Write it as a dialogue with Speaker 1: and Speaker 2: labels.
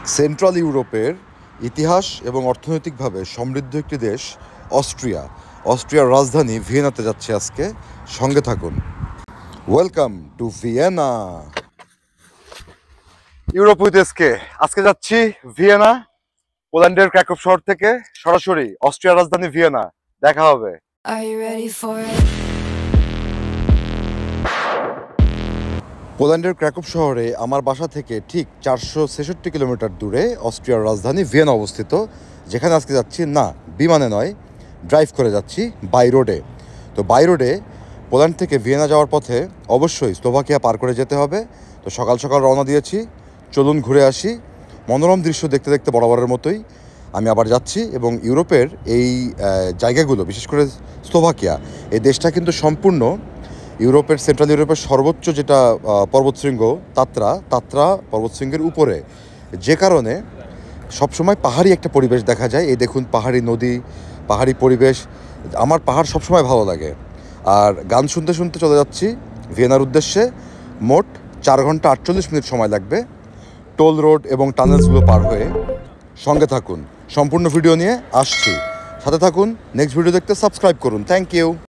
Speaker 1: Central ইউরোপের ইতিহাস এবং অর্থনৈতিকভাবে সমৃদ্ধ একটি দেশ অস্ট্রিয়ার রাজধানী ভিয়েনাতে যাচ্ছে আজকে। সঙ্গে থাকুন। Welcome to Vienna. Europe with SK. আজকে যাচ্ছি ভিয়েনা, পোল্যান্ডের ক্র্যাকোভ শহর থেকে সরাসরি অস্ট্রিয়ার রাজধানী ভিয়েনা। দেখা হবে।
Speaker 2: Are you ready for it?
Speaker 1: পোল্যান্ডের ক্র্যাকোভ শহরে আমার বাসা থেকে ঠিক 466 কিলোমিটার দূরে অস্ট্রিয়ার রাজধানী ভিয়েনা অবস্থিত, যেখানে আজকে যাচ্ছি না বিমানে নয়, ড্রাইভ করে যাচ্ছি বাই রোডে। তো বাই রোডে পোল্যান্ড থেকে ভিয়েনা যাওয়ার পথে অবশ্যই স্লোভাকিয়া পার করে যেতে হবে। তো সকাল সকাল রওনা দিয়েছি, চলুন ঘুরে আসি। মনোরম দৃশ্য দেখতে দেখতে বরাবরের মতোই আমি আবার যাচ্ছি। এবং ইউরোপের এই জায়গাগুলো, বিশেষ করে স্লোভাকিয়া, এই দেশটা কিন্তু সম্পূর্ণ ইউরোপের, সেন্ট্রাল ইউরোপের সর্বোচ্চ যেটা পর্বতশৃঙ্গ তাত্রা পর্বতশৃঙ্গের উপরে, যে কারণে সবসময় পাহাড়ি একটা পরিবেশ দেখা যায়। এই দেখুন, পাহাড়ি নদী, পাহাড়ি পরিবেশ। আমার পাহাড় সবসময় ভালো লাগে। আর গান শুনতে শুনতে চলে যাচ্ছি ভিয়েনার উদ্দেশ্যে। মোট 4 ঘন্টা 48 মিনিট সময় লাগবে টোল রোড এবং টানেলসগুলো পার হয়ে। সঙ্গে থাকুন, সম্পূর্ণ ভিডিও নিয়ে আসছি, সাথে থাকুন। নেক্সট ভিডিও দেখতে সাবস্ক্রাইব করুন। Thank you.